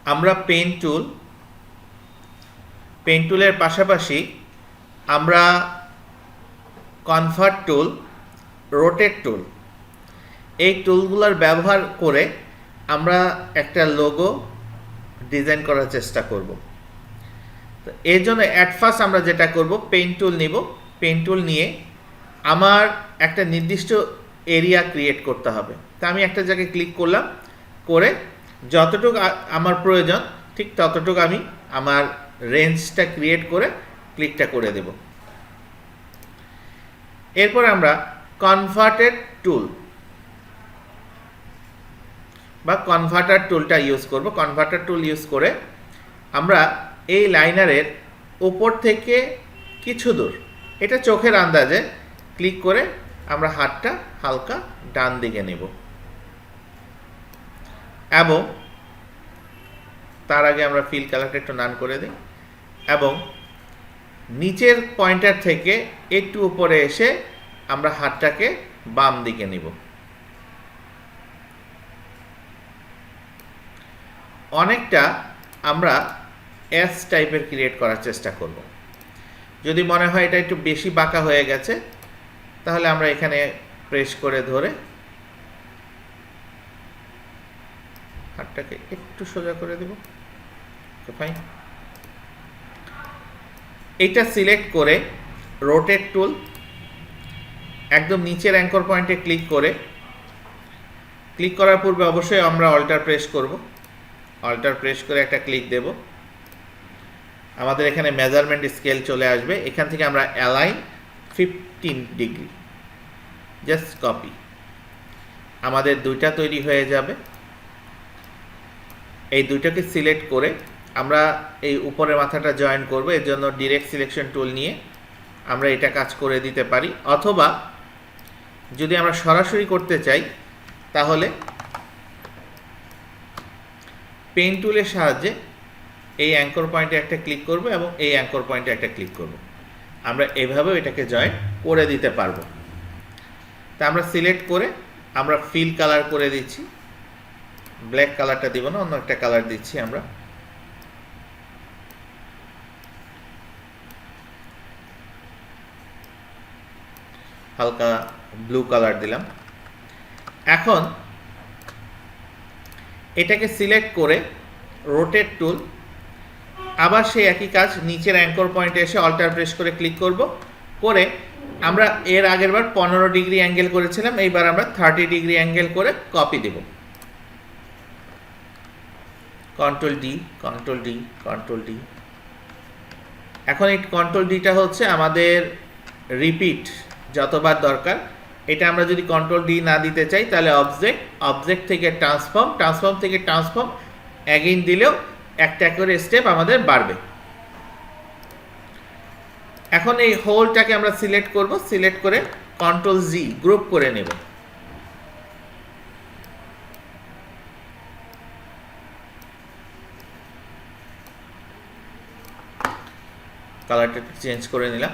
আমরা পেন টুলের পাশাপাশি আমরা কনভার্ট টুল, রোটেট টুল, এই টুলগুলোর ব্যবহার করে আমরা একটা লোগো ডিজাইন করার চেষ্টা করব। তো এর জন্য অ্যাট ফার্স্ট আমরা যেটা করব, পেন টুল নিব। পেন টুল নিয়ে আমার একটা নির্দিষ্ট এরিয়া ক্রিয়েট করতে হবে। তা আমি একটা জায়গায় ক্লিক করলাম, করে যতটুকু আমার প্রয়োজন ঠিক ততটুকু আমি আমার রেঞ্জটা ক্রিয়েট করে ক্লিকটা করে দেব। এরপর আমরা কনভার্টেড টুল বা কনভার্টার টুলটা ইউজ করব। কনভার্টার টুল ইউজ করে আমরা এই লাইনারের উপর থেকে কিছু দূর, এটা চোখের আন্দাজে ক্লিক করে আমরা হাতটা হালকা ডান দিকে নেব, এবং তার আগে আমরা ফিল কালারটা একটু নান করে দিই, এবং নিচের পয়েন্টার থেকে একটু উপরে এসে আমরা হাতটাকে বাম দিকে নিব। অনেকটা আমরা এস টাইপের ক্রিয়েট করার চেষ্টা করব। যদি মনে হয় এটা একটু বেশি বাঁকা হয়ে গেছে, তাহলে আমরা এখানে প্রেস করে ধরে হাতটাকে একটু সোজা করে দেব। ফাইন। এটা সিলেক্ট করে রোটেট টুল একদম নিচের অ্যাঙ্কর পয়েন্টে ক্লিক করার পূর্বে অবশ্যই আমরা অল্টার প্রেস করব। অল্টার প্রেস করে একটা ক্লিক দেব। আমাদের এখানে মেজারমেন্ট স্কেল চলে আসবে। এখান থেকে আমরা অ্যালাইন 15 ডিগ্রি, জাস্ট কপি। আমাদের দুইটা তৈরি হয়ে যাবে। এই দুইটাকে সিলেক্ট করে আমরা এই উপরের মাথাটা জয়েন করব। এর জন্য ডিরেক্ট সিলেকশন টুল নিয়ে আমরা এটা কাজ করে দিতে পারি, অথবা যদি আমরা সরাসরি করতে চাই তাহলে পেন টুলের সাহায্যে এই অ্যাঙ্কর পয়েন্টে একটা ক্লিক করব এবং এই অ্যাঙ্কর পয়েন্টে একটা ক্লিক করব। আমরা এভাবেও এটাকে জয়েন করে দিতে পারবো। তা আমরা সিলেক্ট করে আমরা ফিল কালার করে দিচ্ছি। ব্ল্যাক কালারটা দিব না, অন্য একটা কালার দিচ্ছি আমরা। হালকা ব্লু কালার দিলাম। এখন এটাকে সিলেক্ট করে রোটেট টুল, আবার সেই একই কাজ, নিচের অ্যাঙ্কর পয়েন্টে এসে অল্টার প্রেস করে ক্লিক করব। করে আমরা এর আগের বার 15 ডিগ্রি অ্যাঙ্গেল করেছিলাম, এইবার আমরা 30 ডিগ্রি অ্যাঙ্গেল করে কপি দেব। Control D, control D, control D. এখন এই কন্ট্রোল ডিটা হচ্ছে আমাদের রিপিট যতবার দরকার। এটা আমরা যদি কন্ট্রোল ডি না দিতে চাই তাহলে অবজেক্ট থেকে ট্রান্সফর্ম থেকে ট্রান্সফর্ম অ্যাগেইন দিলেও একটা করে স্টেপ আমাদের বাড়বে। এখন এই হোলটাকে আমরা সিলেক্ট করব। সিলেক্ট করে কন্ট্রোল জি গ্রুপ করে নেব। কালারটা চেঞ্জ করে নিলাম।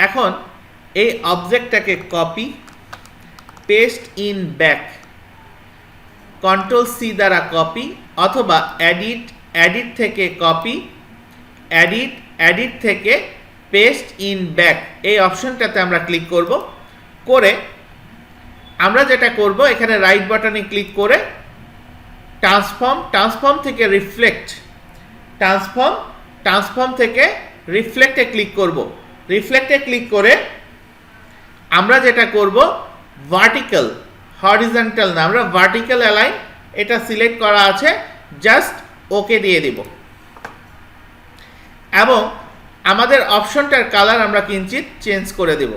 এখন এই অবজেক্টটাকে copy, paste in back, control C দ্বারা কপি, অথবা এডিট থেকে কপি, এডিট থেকে পেস্ট ইন ব্যাক, এই অপশনটাতে আমরা ক্লিক করব। করে আমরা যেটা করব, এখানে রাইট বাটনে ক্লিক করে ট্রান্সফর্ম থেকে রিফ্লেক্ট, ট্রান্সফর্ম থেকে রিফ্লেক্টে ক্লিক করব। রিফ্লেক্টে ক্লিক করে আমরা যেটা করব, ভার্টিক্যাল, হরিজন্টাল না, আমরা ভার্টিক্যাল অ্যালাইন এটা সিলেক্ট করা আছে, জাস্ট ওকে দিয়ে দিব। এবং আমাদের অপশনটার কালার আমরা কিঞ্চিত চেঞ্জ করে দেব।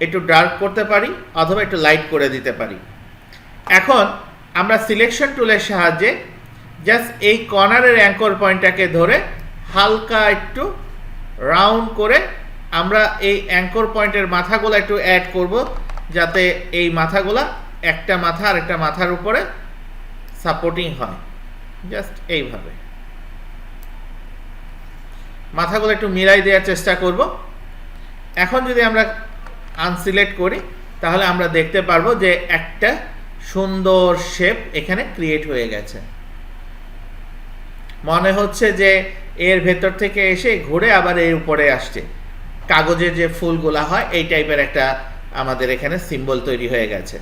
একটু ডার্ক করতে পারি অথবা একটু লাইট করে দিতে পারি। এখন আমরা সিলেকশন টুলের সাহায্যে জাস্ট এই কর্নারের অ্যাঙ্কর পয়েন্টটাকে ধরে হালকা একটু রাউন্ড করে আমরা এই অ্যাঙ্কর পয়েন্টের মাথাগুলো একটু অ্যাড করব, যাতে এই মাথাগুলা একটা মাথা আর একটা মাথার উপরে সাপোর্টিং হয়। জাস্ট এইভাবে মাথাগুলো একটু মিলাই দেওয়ার চেষ্টা করব। এখন যদি আমরা আনসিলেক্ট করি তাহলে আমরা দেখতে পারবো যে একটা সুন্দর শেপ এখানে ক্রিয়েট হয়ে গেছে। মনে হচ্ছে যে এর ভেতর থেকে এসে ঘুরে আবার এর উপরে আসছে। কাগজের যে ফুলগুলা হয় এই টাইপের একটা আমাদের এখানে সিম্বল তৈরি হয়ে গেছে।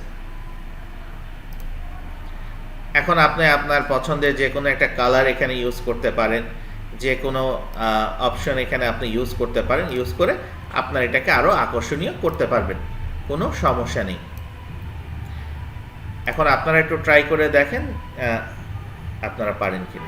এখন আপনি আপনার পছন্দের যে কোনো একটা কালার এখানে ইউজ করতে পারেন, যে কোনো অপশন এখানে আপনি ইউজ করতে পারেন, ইউজ করে আপনার এটাকে আরও আকর্ষণীয় করতে পারবেন, কোনো সমস্যা নেই। এখন আপনারা একটু ট্রাই করে দেখেন আপনারা পারেন কিনা।